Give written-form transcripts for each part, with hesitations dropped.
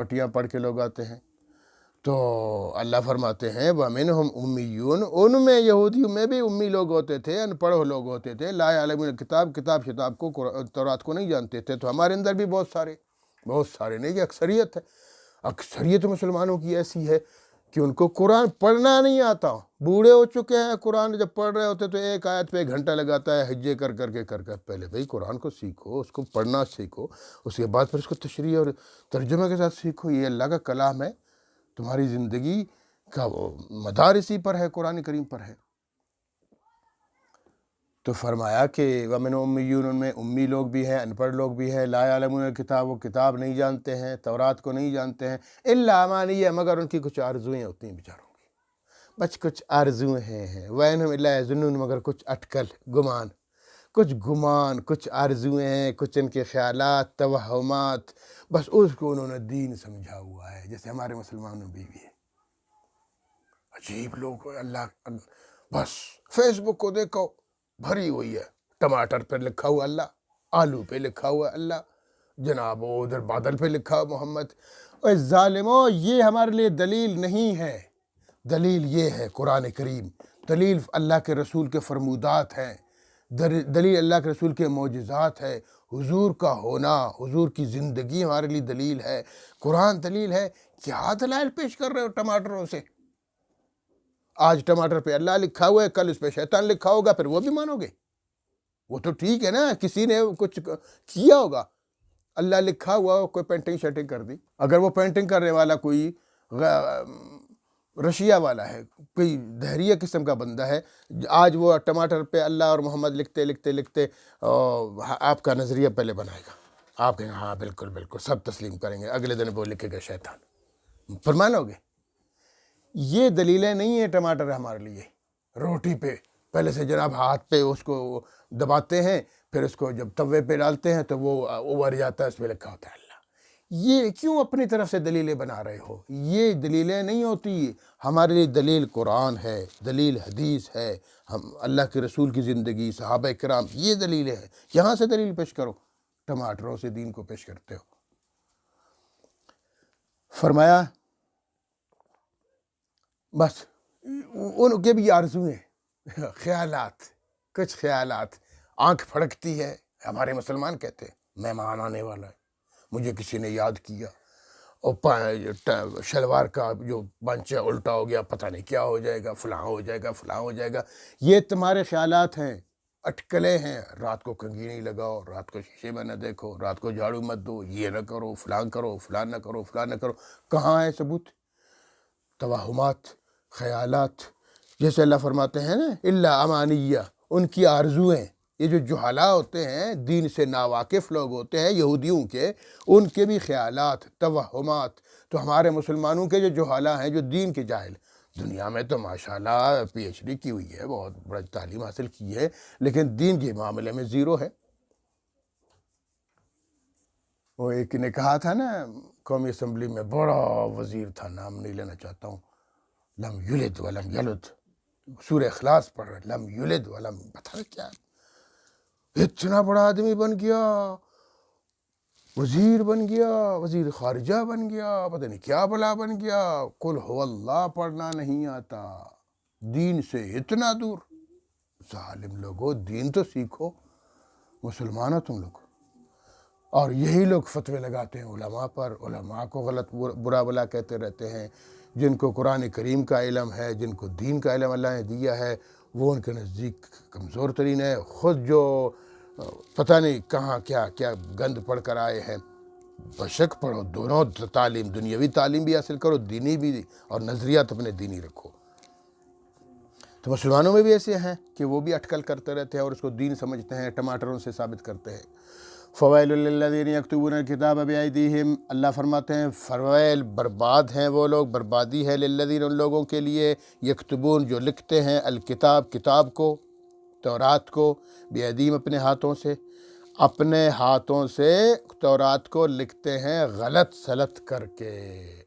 پٹیاں پڑھ کے لوگ آتے ہیں۔ تو اللہ فرماتے ہیں وَمِنْهُمْ أُمِّيُّونَ، ان میں یہودیوں میں بھی امی لوگ ہوتے تھے، ان پڑھ لوگ ہوتے تھے، لا يعلمون الکتاب، کتاب شتاب کو، تورات کو نہیں جانتے تھے۔ تو ہمارے اندر بھی بہت سارے نہیں، یہ اکثریت ہے، اکثریت مسلمانوں کی ایسی ہے کہ ان کو قرآن پڑھنا نہیں آتا، بوڑھے ہو چکے ہیں، قرآن جب پڑھ رہے ہوتے تو ایک آیت پہ 1 گھنٹہ لگاتا ہے، ہجے کر پہلے بھئی قرآن کو سیکھو، اس کو پڑھنا سیکھو، اس کے بعد پھر اس کو تشریح اور ترجمہ کے ساتھ سیکھو، یہ اللہ کا کلام ہے، تمہاری زندگی کا مدار اسی پر ہے، قرآن کریم پر ہے۔ تو فرمایا کہ وَمِنْ أُمِّيُّونَ، ان میں امی لوگ بھی ہیں، ان پڑھ لوگ بھی ہیں، لا يعلمون الکتاب، وہ کتاب نہیں جانتے ہیں، تورات کو نہیں جانتے ہیں، الا امانیہ، مگر ان کی کچھ آرزویں ہوتی ہیں بیچاروں کی، بس کچھ آرزویں ہیں، وَإِنْهُمْ إِلَّا يَظُنُّونَ، مگر کچھ اٹکل، گمان، کچھ آرزویں ہیں، کچھ ان کے خیالات، توہمات، بس اس کو انہوں نے دین سمجھا ہوا ہے، جیسے ہمارے مسلمانوں بھی ہے۔ عجیب لوگ ہیں، اللہ بس فیس بک کو دیکھو بھری ہوئی ہے، ٹماٹر پہ لکھا ہوا اللہ، آلو پہ لکھا ہوا اللہ، جناب ادھر بادل پہ لکھا ہوا محمد۔ اے ظالموں، یہ ہمارے لیے دلیل نہیں ہے، دلیل یہ ہے قرآن کریم، دلیل اللہ کے رسول کے فرمودات ہیں، دلیل اللہ کے رسول کے معجزات ہے، حضور کا ہونا، حضور کی زندگی ہمارے لیے دلیل ہے، قرآن دلیل ہے۔ کیا دلائل پیش کر رہے ہو ٹماٹروں سے؟ آج ٹماٹر پہ اللہ لکھا ہوا ہے، کل اس پہ شیطان لکھا ہوگا، پھر وہ بھی مانو گے؟ وہ تو ٹھیک ہے نا، کسی نے کچھ کیا ہوگا، اللہ لکھا ہوا، کوئی پینٹنگ شیٹنگ کر دی، اگر وہ پینٹنگ کرنے والا کوئی رشیا والا ہے، کوئی دہریہ قسم کا بندہ ہے، آج وہ ٹماٹر پہ اللہ اور محمد لکھتے آپ کا نظریہ پہلے بنائے گا، آپ کہیں ہاں بالکل سب تسلیم کریں گے، اگلے دن وہ لکھے گا شیطان، پھر مانو گے؟ یہ دلیلیں نہیں ہیں ٹماٹر ہمارے لیے۔ روٹی پہ پہلے سے جناب ہاتھ پہ اس کو دباتے ہیں، پھر اس کو جب توے پہ ڈالتے ہیں تو وہ ابھر جاتا ہے، اس پہ لکھا ہوتا ہے اللہ۔ یہ کیوں اپنی طرف سے دلیلیں بنا رہے ہو؟ یہ دلیلیں نہیں ہوتی، ہمارے لیے دلیل قرآن ہے، دلیل حدیث ہے، ہم اللہ کے رسول کی زندگی، صحابہ کرام، یہ دلیلیں ہیں، یہاں سے دلیل پیش کرو، ٹماٹروں سے دین کو پیش کرتے ہو۔ فرمایا بس ان کے بھی آرزویں، کچھ خیالات، آنکھ پھڑکتی ہے، ہمارے مسلمان کہتے ہیں مہمان آنے والا ہے، مجھے کسی نے یاد کیا، اور شلوار کا جو بنچ ہے الٹا ہو گیا، پتہ نہیں کیا ہو جائے گا، فلاں ہو جائے گا، یہ تمہارے خیالات ہیں، اٹکلیں ہیں۔ رات کو کنگھی نہیں لگاؤ، رات کو شیشے میں نہ دیکھو، رات کو جھاڑو مت دو، یہ نہ کرو، فلاں نہ کرو، کہاں ہے ثبوت؟ توہمات، خیالات، جیسے اللہ فرماتے ہیں نا الا امانیہ، ان کی آرزویں، یہ جو جہلا ہوتے ہیں، دین سے ناواقف لوگ ہوتے ہیں یہودیوں کے، ان کے بھی خیالات، توہمات۔ تو ہمارے مسلمانوں کے جو جہلا ہیں، جو دین کے جاہل، دنیا میں تو ماشاءاللہ پی ایچ ڈی کی ہوئی ہے، بہت بڑا تعلیم حاصل کی ہے، لیکن دین کے معاملے میں زیرو ہے۔ وہ ایک نے کہا تھا نا، قومی اسمبلی میں بڑا وزیر تھا، نام نہیں لینا چاہتا ہوں، لم یلد ولم یلد، سورہ اخلاص پڑھ رہے، لم یلد ولم، پتہ نہیں کیا، اتنا بڑا آدمی بن گیا، وزیر بن گیا، وزیر خارجہ بن گیا، پتہ نہیں کیا بلا بن گیا، قل هو اللہ پڑھنا نہیں آتا، دین سے اتنا دور۔ ظالم لوگو، دین تو سیکھو، مسلمان ہو تم لوگ۔ اور یہی لوگ فتوے لگاتے ہیں علماء پر، علماء کو غلط برا بلا کہتے رہتے ہیں، جن کو قرآن کریم کا علم ہے، جن کو دین کا علم اللہ نے دیا ہے، وہ ان کے نزدیک کمزور ترین ہے، خود جو پتہ نہیں کہاں کیا گند پڑھ کر آئے ہیں۔ بشک پڑھو، دونوں تعلیم، دنیاوی تعلیم بھی حاصل کرو، دینی بھی، اور نظریات اپنے دینی رکھو۔ تو مسلمانوں میں بھی ایسے ہیں کہ وہ بھی اٹکل کرتے رہتے ہیں اور اس کو دین سمجھتے ہیں، ٹماٹروں سے ثابت کرتے ہیں۔ فویل للذین یکتبون الکتاب بایدیہم، اللہ فرماتے ہیں فویل، برباد ہیں وہ لوگ، بربادی ہے للذین، ان لوگوں کے لیے، یکتبون جو لکھتے ہیں، الکتاب کتاب کو، تورات کو، بایدیہم اپنے ہاتھوں سے تورات کو لکھتے ہیں، غلط سلط کر کے،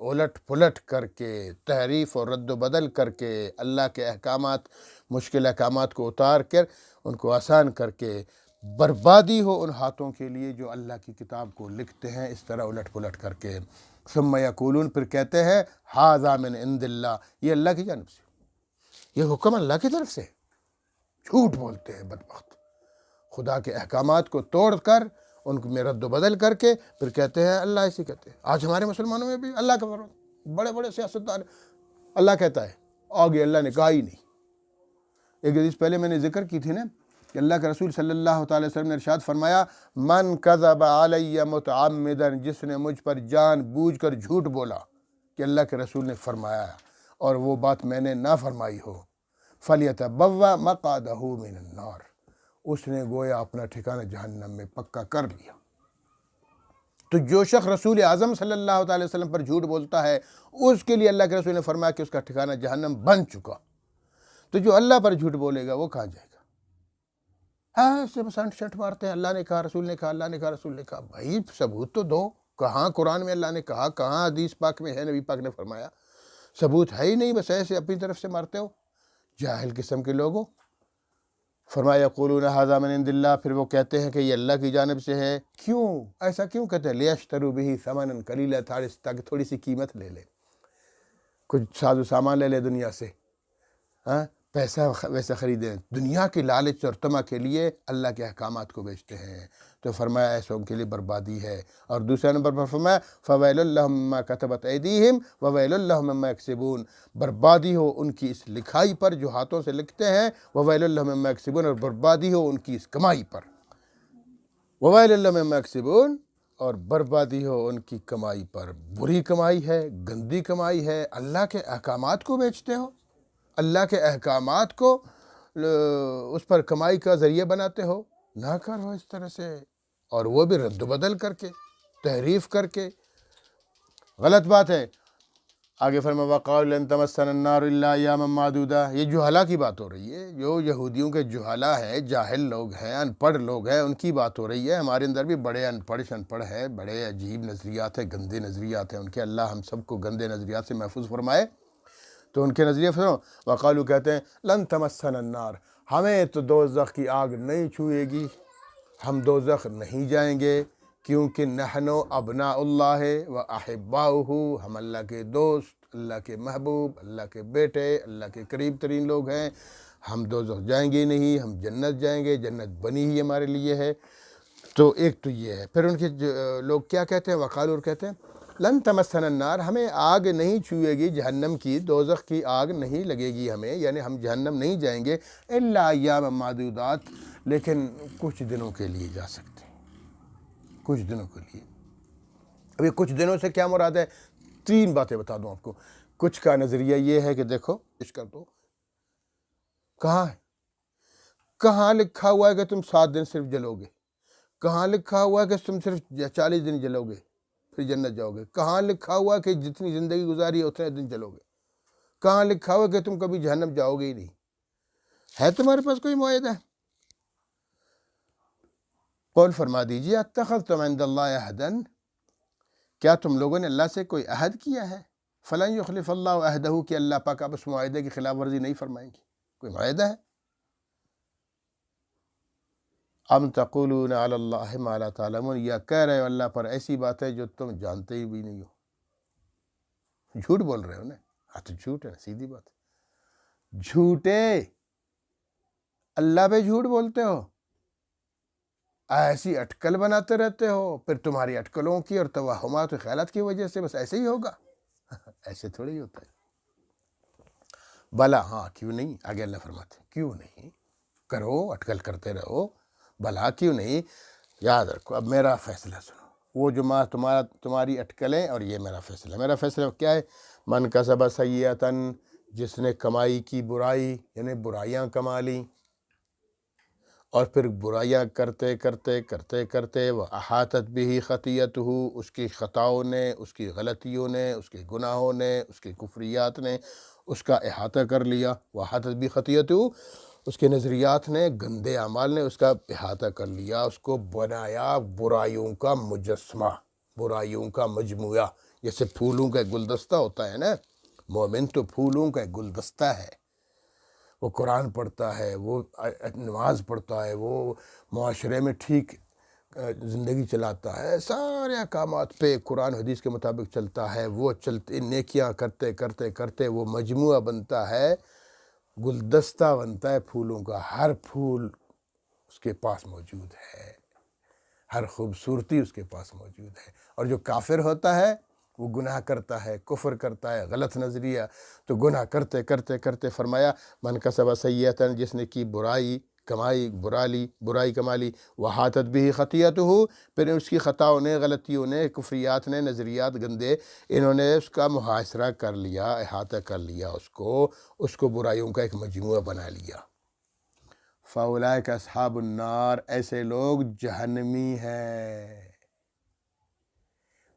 الٹ پلٹ کر کے، تحریف اور رد و بدل کر کے، اللہ کے احکامات، مشکل احکامات کو اتار کر ان کو آسان کر کے۔ بربادی ہو ان ہاتھوں کے لیے جو اللہ کی کتاب کو لکھتے ہیں اس طرح الٹ پلٹ کر کے۔ ثم یقولون، پھر کہتے ہیں ھذا من عند اللہ، یہ اللہ کی جانب سے، یہ حکم اللہ کی طرف سے۔ جھوٹ بولتے ہیں بدبخت، خدا کے احکامات کو توڑ کر ان میں رد و بدل کر کے پھر کہتے ہیں اللہ ایسے کہتے ہیں۔ آج ہمارے مسلمانوں میں بھی اللہ کا فرمان، بڑے بڑے سیاستدان، اللہ کہتا ہے، آگے اللہ نے کہا ہی نہیں۔ ایک حدیث پہلے میں نے ذکر کی تھی نا کہ اللہ کے رسول صلی اللہ تعالی وسلم نے ارشاد فرمایا، من کذب علی متعمدا، جس نے مجھ پر جان بوجھ کر جھوٹ بولا کہ اللہ کے رسول نے فرمایا اور وہ بات میں نے نہ فرمائی ہو، فلیتبوأ مقعدہ من النار، اس نے گویا اپنا ٹھکانہ جہنم میں پکا کر لیا۔ تو جو شخص رسول اعظم صلی اللہ تعالی وسلم پر جھوٹ بولتا ہے، اس کے لیے اللہ کے رسول نے فرمایا کہ اس کا ٹھکانہ جہنم بن چکا۔ تو جو اللہ پر جھوٹ بولے گا وہ کہاں جائے گا؟ ہاں ایسے بس انٹ شٹ مارتے ہیں، اللہ نے کہا، رسول نے کہا، اللہ نے کہا، رسول نے کہا۔ بھائی ثبوت تو دو، کہاں قرآن میں اللہ نے کہا، کہاں حدیث پاک میں ہے نبی پاک نے فرمایا؟ ثبوت ہے ہی نہیں، بس ایسے اپنی طرف سے مارتے ہو، جاہل قسم کے لوگوں۔ فرمایا یقولون ھذا من عند اللہ، پھر وہ کہتے ہیں کہ یہ اللہ کی جانب سے ہے۔ کیوں ایسا کیوں کہتے ہیں؟ لیشتروا بہ ثمنا قلیلا، تاکہ تھوڑی سی قیمت لے لے، کچھ ساز و سامان لے لے دنیا سے، ہاں پیسہ ویسا خریدیں۔ دنیا کی لالچ اور طمع کے لیے اللہ کے احکامات کو بیچتے ہیں، تو فرمایا ایسوں کے لیے بربادی ہے۔ اور دوسرے نمبر پر فرمایا فویل لہم مما کتبت ایدیہم وویل لہم مما یکسبون، بربادی ہو ان کی اس لکھائی پر جو ہاتھوں سے لکھتے ہیں، وویل لہم مما یکسبون، اور بربادی ہو ان کی اس کمائی پر، وویل لہم مما یکسبون، اور بربادی ہو ان کی کمائی پر۔ بری کمائی ہے، گندی کمائی ہے، اللہ کے احکامات کو بیچتے ہو، اللہ کے احکامات کو اس پر کمائی کا ذریعہ بناتے ہو، نہ کرو اس طرح سے، اور وہ بھی رد و بدل کر کے، تحریف کر کے، غلط بات ہے۔ آگے فرمایا وَقَالُوا لَن تَمَسَّنَا النَّارُ إِلَّا أَيَّامًا مَّعْدُودَةً، یہ جہلا کی بات ہو رہی ہے، جو یہودیوں کے جہلا ہے، جاہل لوگ ہیں، ان پڑھ لوگ ہیں، ان کی بات ہو رہی ہے۔ ہمارے اندر بھی بڑے ان پڑھ شن پڑھ ہے، بڑے عجیب نظریات ہیں، گندے نظریات ہیں ان کے، اللہ ہم سب کو گندے نظریات سے محفوظ فرمائے۔ تو ان کے نظریے سنو، وقالو کہتے ہیں لن تمسنا النار، ہمیں تو دوزخ کی آگ نہیں چھوئے گی، ہم دوزخ نہیں جائیں گے، کیونکہ نحن ابناء اللہ و احباؤہ، ہم اللہ کے دوست، اللہ کے محبوب، اللہ کے بیٹے، اللہ کے قریب ترین لوگ ہیں، ہم دوزخ جائیں گے نہیں، ہم جنت جائیں گے، جنت بنی ہی ہمارے لیے ہے۔ تو ایک تو یہ ہے۔ پھر ان کے لوگ کیا کہتے ہیں؟ وقالو، اور کہتے ہیں لن تمسنا النار، ہمیں آگ نہیں چھوئے گی، جہنم کی، دوزخ کی آگ نہیں لگے گی ہمیں، یعنی ہم جہنم نہیں جائیں گے، الا ایام معدودات، لیکن کچھ دنوں کے لیے جا سکتے ہیں، کچھ دنوں کے لیے۔ ابھی کچھ دنوں سے کیا مراد ہے؟ تین باتیں بتا دوں آپ کو۔ کچھ کا نظریہ یہ ہے کہ دیکھو پیش کر دو، کہاں ہے، کہاں لکھا ہوا ہے کہ تم 7 دن صرف جلو گے؟ کہاں لکھا ہوا ہے کہ تم صرف 40 دن جلو گے پھر جنت جاؤ گے؟ کہاں لکھا ہوا ہے کہ جتنی زندگی گزاری ہے اتنے دن چلو گے؟ کہاں لکھا ہوا ہے کہ تم کبھی جہنم جاؤ گے ہی نہیں؟ ہے تمہارے پاس کوئی معاہدہ؟ قول فرما دیجیے اتخذتم عند اللہ عہدا، کیا تم لوگوں نے اللہ سے کوئی عہد کیا ہے؟ فلن یخلف اللہ عہدہ، کہ اللہ پاک اب اس معاہدے کی خلاف ورزی نہیں فرمائیں گے، کوئی معاہدہ ہے؟ ام تقولون علی اللہ ما لا تعلمون، یا کہہ رہے ہو اللہ پر ایسی بات ہے جو تم جانتے ہی بھی نہیں ہو، جھوٹ بول رہے ہو نا، ہاں تو جھوٹ ہے نا، سیدھی بات ہے، جھوٹے اللہ پہ جھوٹ بولتے ہو، ایسی اٹکل بناتے رہتے ہو، پھر تمہاری اٹکلوں کی اور توہمات و خیالات کی وجہ سے بس ایسے ہی ہوگا، ایسے تھوڑی ہی ہوتا ہے۔ بلا، ہاں کیوں نہیں، آگے اللہ فرماتے ہیں کیوں نہیں، کرو، اٹکل کرتے رہو، بھلا کیوں نہیں۔ یاد رکھو، اب میرا فیصلہ سنو، وہ جو تمہاری اٹکلیں اور یہ میرا فیصلہ۔ میرا فیصلہ کیا ہے؟ من کسب سیئۃ، جس نے کمائی کی برائی، یعنی برائیاں کما لیں، اور پھر برائیاں کرتے کرتے کرتے کرتے وہ احاطت بہ خطیئتہ، اس کی خطاؤں نے، اس کی غلطیوں نے، اس کے گناہوں نے، اس کے کفریات نے اس کا احاطہ کر لیا، وہ احاطت بہ خطیئتہ، اس کے نظریات نے، گندے اعمال نے اس کا احاطہ کر لیا، اس کو بنایا برائیوں کا مجسمہ، برائیوں کا مجموعہ، جیسے پھولوں کا ایک گلدستہ ہوتا ہے نا، مومن تو پھولوں کا ایک گلدستہ ہے، وہ قرآن پڑھتا ہے، وہ نماز پڑھتا ہے، وہ معاشرے میں ٹھیک زندگی چلاتا ہے، سارے احکامات پہ قرآن حدیث کے مطابق چلتا ہے، وہ چلتے نیکیاں کرتے کرتے کرتے وہ مجموعہ بنتا ہے، گلدستہ بنتا ہے پھولوں کا، ہر پھول اس کے پاس موجود ہے، ہر خوبصورتی اس کے پاس موجود ہے۔ اور جو کافر ہوتا ہے وہ گناہ کرتا ہے، کفر کرتا ہے، غلط نظریہ، تو گناہ کرتے کرتے کرتے فرمایا من کسب سیئۃ، جس نے کی برائی کمائی، برائی کما لی، وحاطت بھی خطیئتہ، پھر اس کی خطاؤں نے، غلطیوں نے، کفریات نے، نظریات گندے، انہوں نے اس کا محاصرہ کر لیا، احاطہ کر لیا، اس کو برائیوں کا ایک مجموعہ بنا لیا۔ فَأُولَٰئِکَ أَصْحَابُ النَّارِ، ایسے لوگ جہنمی ہیں۔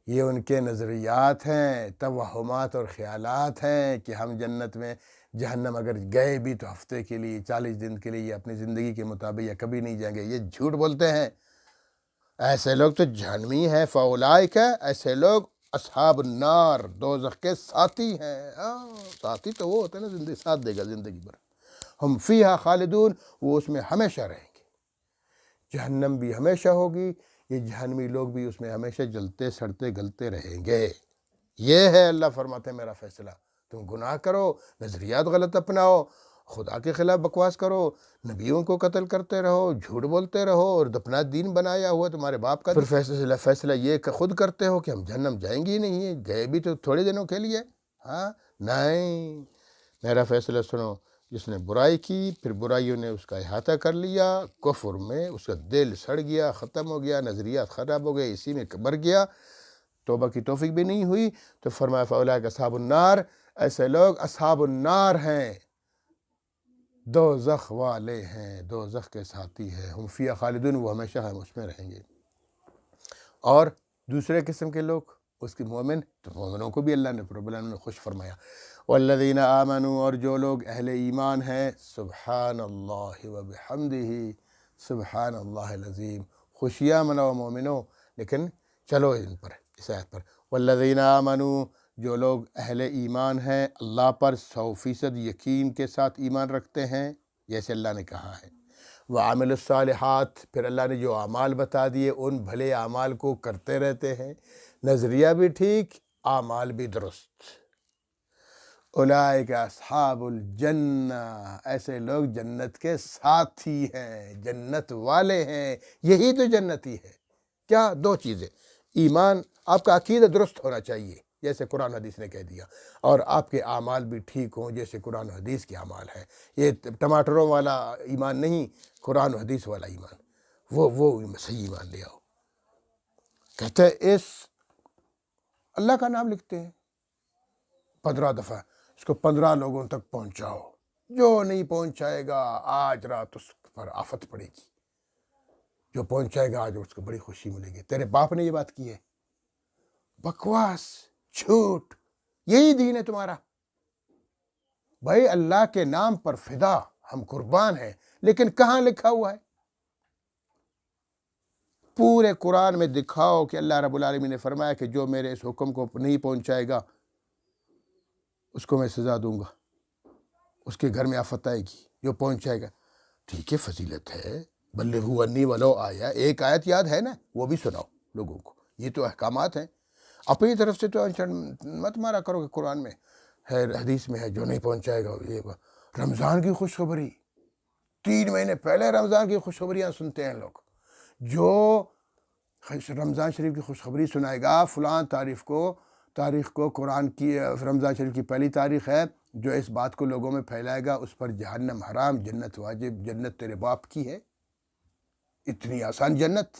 یہ ان کے نظریات ہیں، توہمات اور خیالات ہیں کہ ہم جنت میں، جہنم اگر گئے بھی تو ہفتے کے لیے، 40 دن کے لیے، اپنی زندگی کے مطابق، یا کبھی نہیں جائیں گے، یہ جھوٹ بولتے ہیں۔ ایسے لوگ تو جہنمی ہیں۔ فاولائک، ایسے لوگ اصحاب النار، دوزخ کے ساتھی ہیں۔ ساتھی تو وہ ہوتے ہیں نا، زندگی ساتھ دے گا زندگی بھر، ہم فیہا خالدون، وہ اس میں ہمیشہ رہیں گے۔ جہنم بھی ہمیشہ ہوگی، یہ جہنمی لوگ بھی اس میں ہمیشہ جلتے سڑتے گلتے رہیں گے۔ یہ ہے اللہ فرماتے ہیں میرا فیصلہ، تم گناہ کرو، نظریات غلط اپناؤ، خدا کے خلاف بکواس کرو، نبیوں کو قتل کرتے رہو، جھوٹ بولتے رہو، اور اپنا دین بنایا ہوا تمہارے باپ کا، پھر فیصلہ یہ خود کرتے ہو کہ ہم جہنم جائیں گے ہی نہیں ہیں، گئے بھی تو تھوڑے دنوں کے لیے۔ نہیں، میرا فیصلہ سنو، جس نے برائی کی، پھر برائیوں نے اس کا احاطہ کر لیا، کفر میں اس کا دل سڑ گیا، ختم ہو گیا، نظریات خراب ہو گئے، اسی میں مر گیا، توبہ کی توفیق بھی نہیں ہوئی، تو فرمایا فاولئک اصحاب النار، ایسے لوگ اصحاب النار ہیں، دوزخ والے ہیں، دوزخ کے ساتھی ہیں، ہم فیہا خالدون، وہ ہمیشہ ہم اس میں رہیں گے۔ اور دوسرے قسم کے لوگ، اس کی مومن، تو مومنوں کو بھی اللہ نے رب العالمین نے خوش فرمایا، والذین آمنوا، اور جو لوگ اہل ایمان ہیں، سبحان اللہ وبحمدہ، سبحان اللہ العظیم، خوشیاں مناؤ مومنوں، لیکن چلو ان پر، اس آیت پر، والذین آمنوا، جو لوگ اہل ایمان ہیں، اللہ پر 100% یقین کے ساتھ ایمان رکھتے ہیں، جیسے اللہ نے کہا ہے، وعامل الصالحات، پھر اللہ نے جو اعمال بتا دیے ان بھلے اعمال کو کرتے رہتے ہیں، نظریہ بھی ٹھیک، اعمال بھی درست، اولئک اصحاب الجنہ، ایسے لوگ جنت کے ساتھی ہیں، جنت والے ہیں، یہی تو جنتی ہے۔ کیا؟ 2 چیزیں، ایمان، آپ کا عقیدہ درست ہونا چاہیے جیسے قرآن حدیث نے کہہ دیا، اور آپ کے اعمال بھی ٹھیک ہوں جیسے قرآن حدیث کے اعمال ہیں، یہ ٹماٹروں والا ایمان نہیں، قرآن حدیث والا ایمان، وہ صحیح ایمان لے آؤ۔ کہتے ہیں اس اللہ کا نام لکھتے ہیں 15 دفعہ، اس کو 15 لوگوں تک پہنچاؤ، جو نہیں پہنچائے گا آج رات اس پر آفت پڑے گی، جو پہنچائے گا آج اس کو بڑی خوشی ملے گی۔ تیرے باپ نے یہ بات کی ہے؟ بکواس، جھوٹ، یہی دین ہے تمہارا؟ بھائی اللہ کے نام پر فدا، ہم قربان ہیں، لیکن کہاں لکھا ہوا ہے؟ پورے قرآن میں دکھاؤ کہ اللہ رب العالمین نے فرمایا کہ جو میرے اس حکم کو نہیں پہنچائے گا اس کو میں سزا دوں گا، اس کے گھر میں آفت آئے گی، جو پہنچائے گا۔ ٹھیک ہے، فضیلت ہے، بلغوا انی ولو آیا، ایک آیت یاد ہے نا، وہ بھی سناؤ لوگوں کو، یہ تو احکامات ہیں، اپنی طرف سے تو مت مارا کرو کہ قرآن میں ہے، حدیث میں ہے، جو نہیں پہنچائے گا یہ۔ رمضان کی خوشخبری، 3 مہینے پہلے رمضان کی خوشخبریاں سنتے ہیں لوگ، جو رمضان شریف کی خوشخبری سنائے گا فلاں تاریخ کو قرآن کی رمضان شریف کی پہلی تاریخ ہے، جو اس بات کو لوگوں میں پھیلائے گا اس پر جہنم حرام، جنت واجب، جنت تیرے باپ کی ہے، اتنی آسان جنت،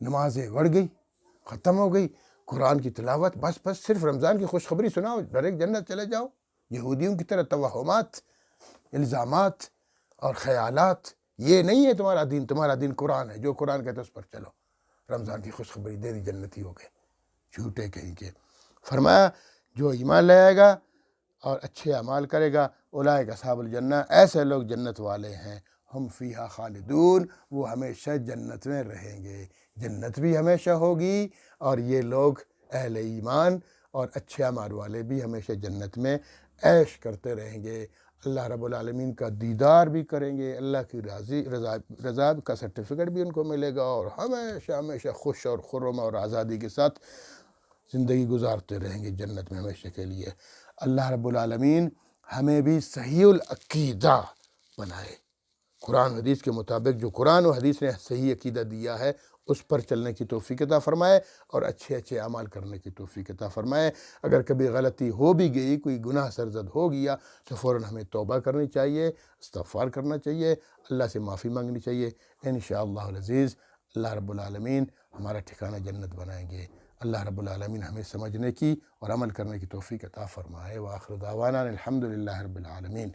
نمازیں بڑھ گئی، ختم ہو گئی، قرآن کی تلاوت، بس صرف رمضان کی خوشخبری سناؤ، ڈائریکٹ جنت چلے جاؤ۔ یہودیوں کی طرح توہمات، الزامات اور خیالات، یہ نہیں ہے تمہارا دین، تمہارا دین قرآن ہے، جو قرآن کہتا ہے اس پر چلو، رمضان کی خوشخبری دے دی، جنتی ہو گئے، جھوٹے کہیں کے۔ فرمایا جو ایمان لے آئے گا اور اچھے اعمال کرے گا، اولئک اصحاب الجنہ، ایسے لوگ جنت والے ہیں، ہم فیہا خالدون، وہ ہمیشہ جنت میں رہیں گے، جنت بھی ہمیشہ ہوگی، اور یہ لوگ اہل ایمان اور اچھے اعمال والے بھی ہمیشہ جنت میں عیش کرتے رہیں گے، اللہ رب العالمین کا دیدار بھی کریں گے، اللہ کی رضا کا سرٹیفکیٹ بھی ان کو ملے گا، اور ہمیشہ ہمیشہ خوش اور خرم اور آزادی کے ساتھ زندگی گزارتے رہیں گے جنت میں ہمیشہ کے لیے۔ اللہ رب العالمین ہمیں بھی صحیح العقیدہ بنائے، قرآن و حدیث کے مطابق جو قرآن و حدیث نے صحیح عقیدہ دیا ہے اس پر چلنے کی توفیق عطا فرمائے، اور اچھے اچھے اعمال کرنے کی توفیق عطا فرمائے۔ اگر کبھی غلطی ہو بھی گئی، کوئی گناہ سرزد ہو گیا، تو فوراً ہمیں توبہ کرنی چاہیے، استغفار کرنا چاہیے، اللہ سے معافی مانگنی چاہیے۔ انشاءاللہ العزیز اللہ رب العالمین ہمارا ٹھکانہ جنت بنائیں گے۔ اللہ رب العالمین ہمیں سمجھنے کی اور عمل کرنے کی توفیق عطا فرمائے۔ وآخر دعوانا الحمدللہ رب العالمین۔